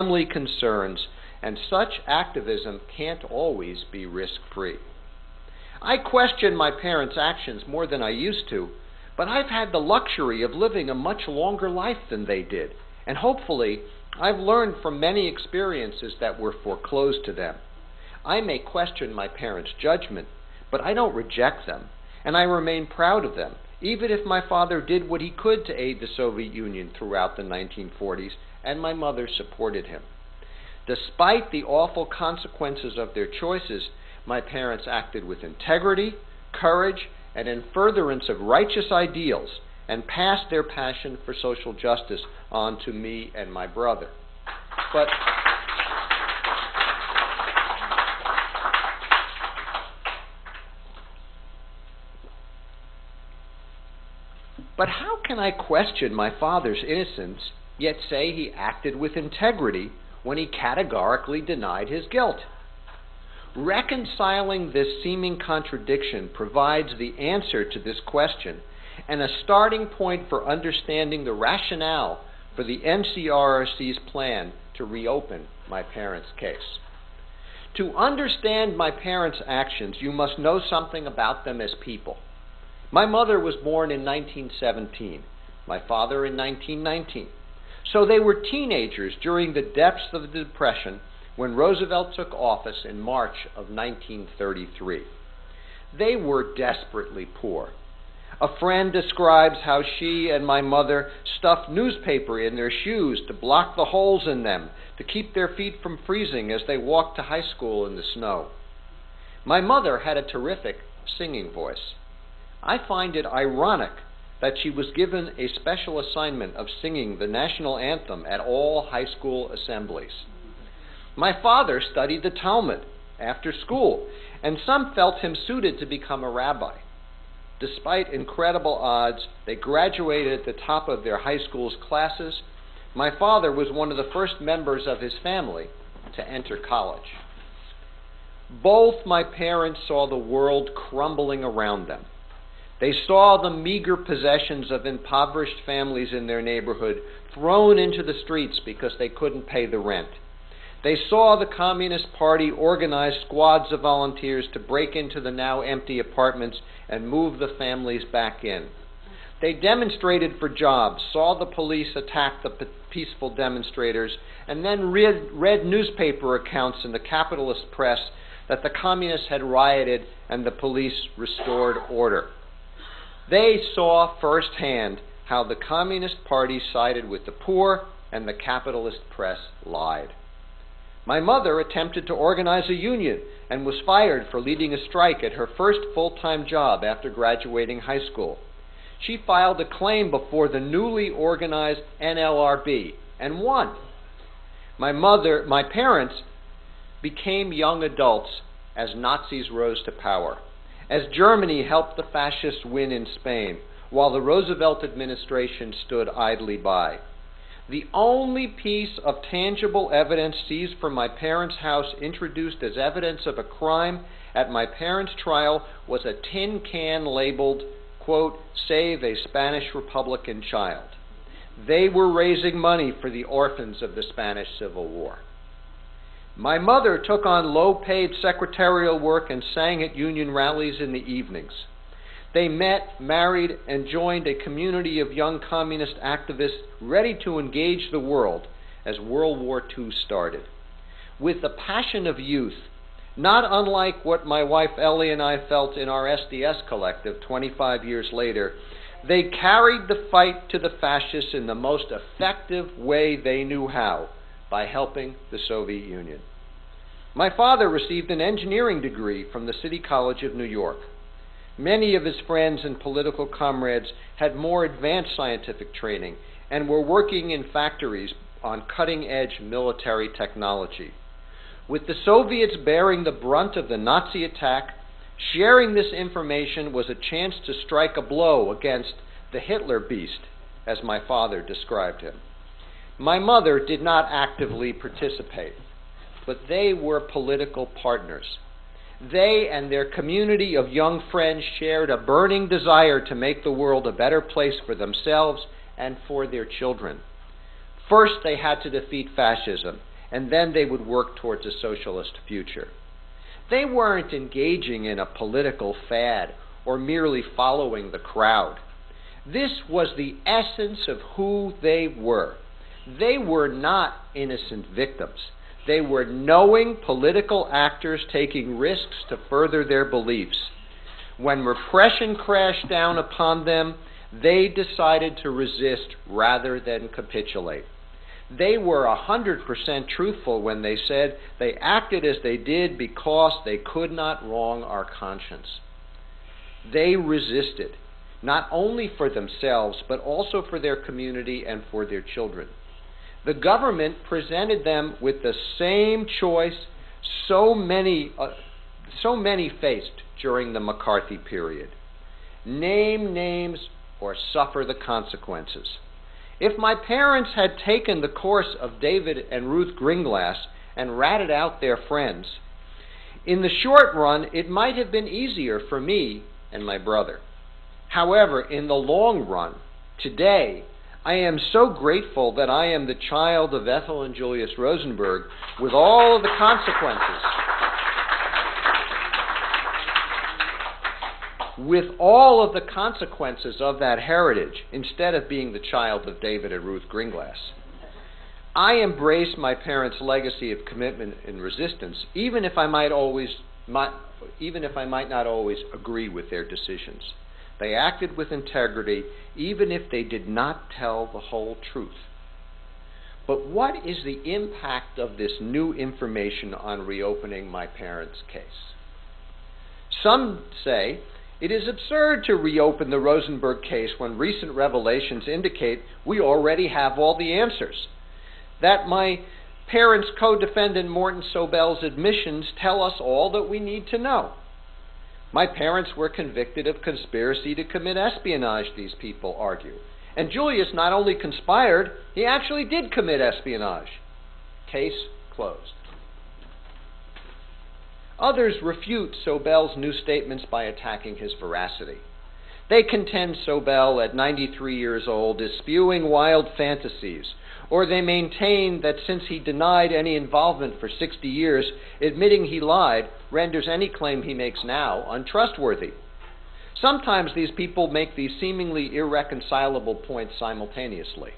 family concerns, and such activism can't always be risk-free. I question my parents' actions more than I used to, but I've had the luxury of living a much longer life than they did, and hopefully I've learned from many experiences that were foreclosed to them. I may question my parents' judgment, but I don't reject them, and I remain proud of them, even if my father did what he could to aid the Soviet Union throughout the 1940s, and my mother supported him. Despite the awful consequences of their choices, my parents acted with integrity, courage, and in furtherance of righteous ideals, and passed their passion for social justice on to me and my brother. But how can I question my father's innocence, yet say he acted with integrity when he categorically denied his guilt? Reconciling this seeming contradiction provides the answer to this question and a starting point for understanding the rationale for the NCRRC's plan to reopen my parents' case. To understand my parents' actions, you must know something about them as people. My mother was born in 1917, my father in 1919. So they were teenagers during the depths of the Depression when Roosevelt took office in March of 1933. They were desperately poor. A friend describes how she and my mother stuffed newspaper in their shoes to block the holes in them, to keep their feet from freezing as they walked to high school in the snow. My mother had a terrific singing voice. I find it ironic that she was given a special assignment of singing the national anthem at all high school assemblies. My father studied the Talmud after school, and some felt him suited to become a rabbi. Despite incredible odds, they graduated at the top of their high school's classes. My father was one of the first members of his family to enter college. Both my parents saw the world crumbling around them. They saw the meager possessions of impoverished families in their neighborhood thrown into the streets because they couldn't pay the rent. They saw the Communist Party organize squads of volunteers to break into the now empty apartments and move the families back in. They demonstrated for jobs, saw the police attack the peaceful demonstrators, and then read newspaper accounts in the capitalist press that the communists had rioted and the police restored order. They saw firsthand how the Communist Party sided with the poor and the capitalist press lied. My mother attempted to organize a union and was fired for leading a strike at her first full-time job after graduating high school. She filed a claim before the newly organized NLRB and won. My parents became young adults as Nazis rose to power, as Germany helped the fascists win in Spain, while the Roosevelt administration stood idly by. The only piece of tangible evidence seized from my parents' house introduced as evidence of a crime at my parents' trial was a tin can labeled, quote, "Save a Spanish Republican Child." They were raising money for the orphans of the Spanish Civil War. My mother took on low-paid secretarial work and sang at union rallies in the evenings. They met, married, and joined a community of young communist activists ready to engage the world as World War II started. With the passion of youth, not unlike what my wife Ellie and I felt in our SDS collective 25 years later, they carried the fight to the fascists in the most effective way they knew how, by helping the Soviet Union. My father received an engineering degree from the City College of New York. Many of his friends and political comrades had more advanced scientific training and were working in factories on cutting-edge military technology. With the Soviets bearing the brunt of the Nazi attack, sharing this information was a chance to strike a blow against the Hitler beast, as my father described him. My mother did not actively participate, but they were political partners. They and their community of young friends shared a burning desire to make the world a better place for themselves and for their children. First, they had to defeat fascism, and then they would work towards a socialist future. They weren't engaging in a political fad or merely following the crowd. This was the essence of who they were. They were not innocent victims. They were knowing political actors taking risks to further their beliefs. When repression crashed down upon them, they decided to resist rather than capitulate. They were 100% truthful when they said they acted as they did because they could not wrong our conscience. They resisted, not only for themselves, but also for their community and for their children. The government presented them with the same choice so many faced during the McCarthy period. Name names or suffer the consequences. If my parents had taken the course of David and Ruth Greenglass and ratted out their friends, in the short run it might have been easier for me and my brother. However, in the long run, today, I am so grateful that I am the child of Ethel and Julius Rosenberg with all of the consequences. With all of the consequences of that heritage, instead of being the child of David and Ruth Greenglass. I embrace my parents' legacy of commitment and resistance, even if I might not always agree with their decisions. They acted with integrity, even if they did not tell the whole truth. But what is the impact of this new information on reopening my parents' case? Some say it is absurd to reopen the Rosenberg case when recent revelations indicate we already have all the answers. That my parents' co-defendant Morton Sobel's admissions tell us all that we need to know. My parents were convicted of conspiracy to commit espionage, these people argue. And Julius not only conspired, he actually did commit espionage. Case closed. Others refute Sobel's new statements by attacking his veracity. They contend Sobel, at 93 years old, is spewing wild fantasies, or they maintain that since he denied any involvement for 60 years, admitting he lied renders any claim he makes now untrustworthy. Sometimes these people make these seemingly irreconcilable points simultaneously.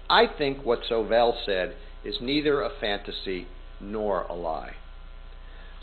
I think what Sobel said is neither a fantasy nor a lie.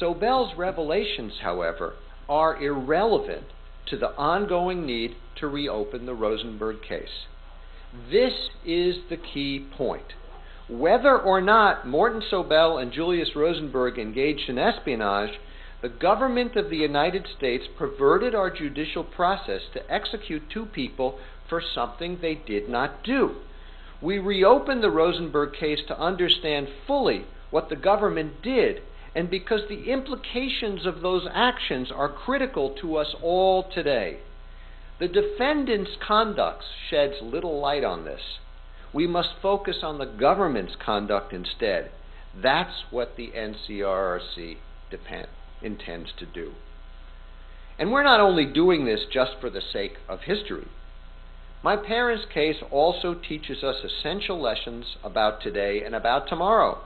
Sobel's revelations, however, are irrelevant to the ongoing need to reopen the Rosenberg case. This is the key point. Whether or not Morton Sobel and Julius Rosenberg engaged in espionage, the government of the United States perverted our judicial process to execute two people for something they did not do. We reopened the Rosenberg case to understand fully what the government did, and because the implications of those actions are critical to us all today. The defendant's conduct sheds little light on this. We must focus on the government's conduct instead. That's what the NCRRC intends to do. And we're not only doing this just for the sake of history. My parents' case also teaches us essential lessons about today and about tomorrow.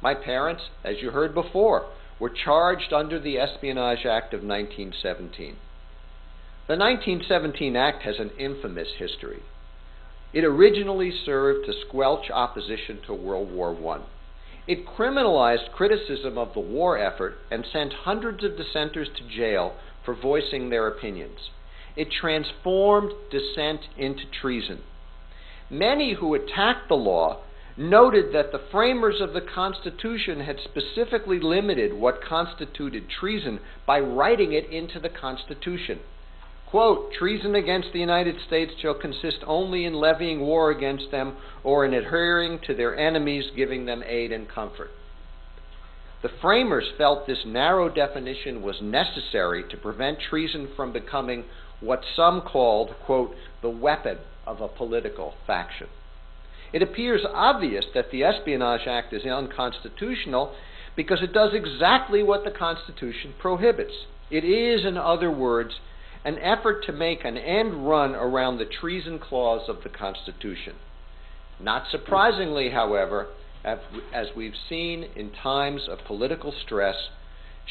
My parents, as you heard before, were charged under the Espionage Act of 1917. The 1917 Act has an infamous history. It originally served to squelch opposition to World War I. It criminalized criticism of the war effort and sent hundreds of dissenters to jail for voicing their opinions. It transformed dissent into treason. Many who attacked the law noted that the framers of the Constitution had specifically limited what constituted treason by writing it into the Constitution. Quote, treason against the United States shall consist only in levying war against them or in adhering to their enemies, giving them aid and comfort. The framers felt this narrow definition was necessary to prevent treason from becoming what some called, quote, the weapon of a political faction. It appears obvious that the Espionage Act is unconstitutional because it does exactly what the Constitution prohibits. It is, in other words, an effort to make an end run around the treason clause of the Constitution. Not surprisingly, however, as we've seen in times of political stress.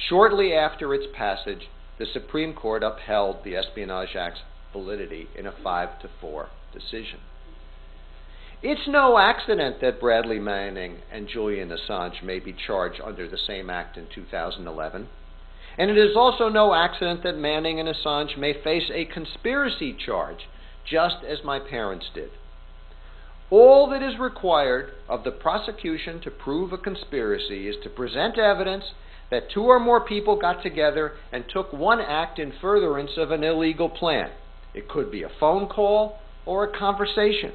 Shortly after its passage, the Supreme Court upheld the Espionage Act's validity in a 5-4 decision. It's no accident that Bradley Manning and Julian Assange may be charged under the same act in 2011. And it is also no accident that Manning and Assange may face a conspiracy charge, just as my parents did. All that is required of the prosecution to prove a conspiracy is to present evidence that two or more people got together and took one act in furtherance of an illegal plan. It could be a phone call or a conversation.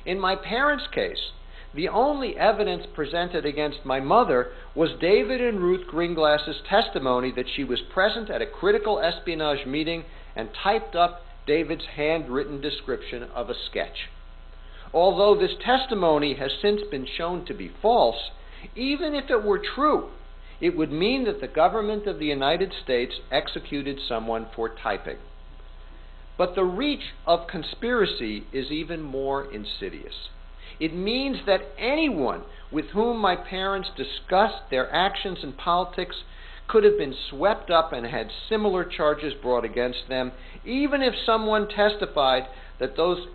In my parents' case, the only evidence presented against my mother was David and Ruth Greenglass's testimony that she was present at a critical espionage meeting and typed up David's handwritten description of a sketch. Although this testimony has since been shown to be false, even if it were true, it would mean that the government of the United States executed someone for typing. But the reach of conspiracy is even more insidious. It means that anyone with whom my parents discussed their actions in politics could have been swept up and had similar charges brought against them, even if someone testified that those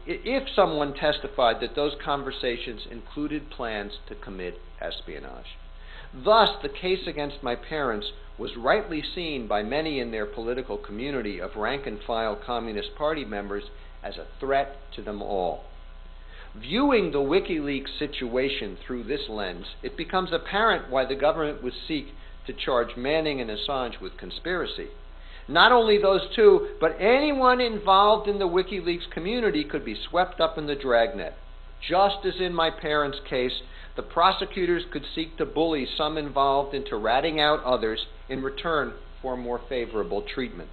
conversations included plans to commit espionage. Thus, the case against my parents was rightly seen by many in their political community of rank-and-file Communist Party members as a threat to them all. Viewing the WikiLeaks situation through this lens, it becomes apparent why the government would seek to charge Manning and Assange with conspiracy. Not only those two, but anyone involved in the WikiLeaks community could be swept up in the dragnet. Just as in my parents' case, the prosecutors could seek to bully some involved into ratting out others in return for more favorable treatment.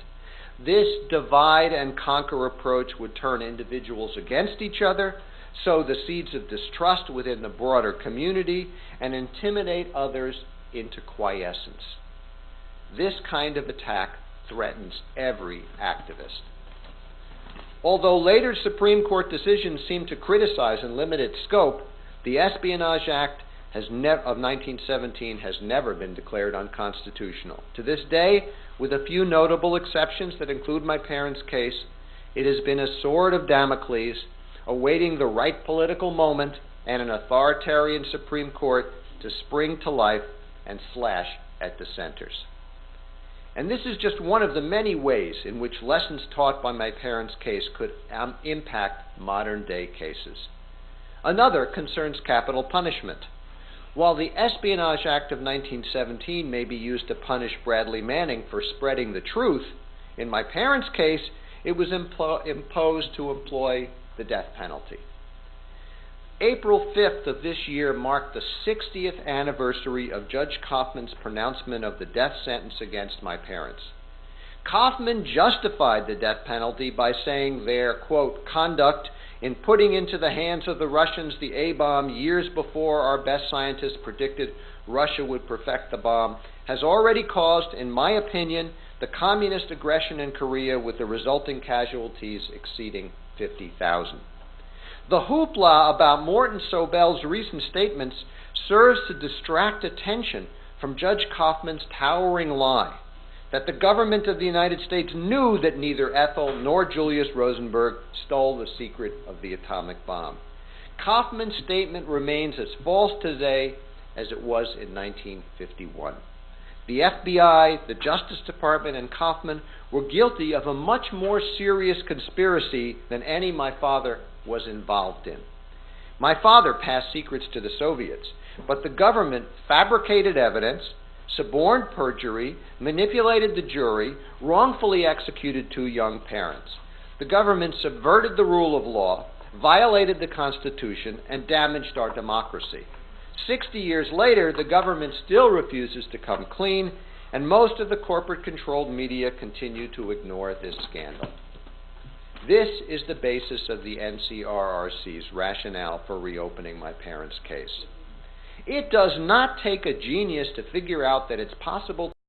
This divide-and-conquer approach would turn individuals against each other, sow the seeds of distrust within the broader community, and intimidate others into quiescence. This kind of attack threatens every activist. Although later Supreme Court decisions seem to criticize and limit its scope, the Espionage Act of 1917 has never been declared unconstitutional. To this day, with a few notable exceptions that include my parents' case, it has been a sword of Damocles awaiting the right political moment and an authoritarian Supreme Court to spring to life and slash at dissenters. And this is just one of the many ways in which lessons taught by my parents' case could impact modern-day cases. Another concerns capital punishment. While the Espionage Act of 1917 may be used to punish Bradley Manning for spreading the truth, in my parents' case, it was imposed to employ the death penalty. April 5th of this year marked the 60th anniversary of Judge Kaufman's pronouncement of the death sentence against my parents. Kaufman justified the death penalty by saying their, quote, conduct in putting into the hands of the Russians the A-bomb years before our best scientists predicted Russia would perfect the bomb has already caused, in my opinion, the communist aggression in Korea with the resulting casualties exceeding 50,000. The hoopla about Morton Sobel's recent statements serves to distract attention from Judge Kaufman's towering lie that the government of the United States knew that neither Ethel nor Julius Rosenberg stole the secret of the atomic bomb. Kaufman's statement remains as false today as it was in 1951. The FBI, the Justice Department, and Kaufman were guilty of a much more serious conspiracy than any my father was involved in. My father passed secrets to the Soviets, but the government fabricated evidence, suborned perjury, manipulated the jury, wrongfully executed two young parents. The government subverted the rule of law, violated the Constitution, and damaged our democracy. 60 years later, the government still refuses to come clean, and most of the corporate-controlled media continue to ignore this scandal. This is the basis of the NCRRC's rationale for reopening my parents' case. It does not take a genius to figure out that it's possible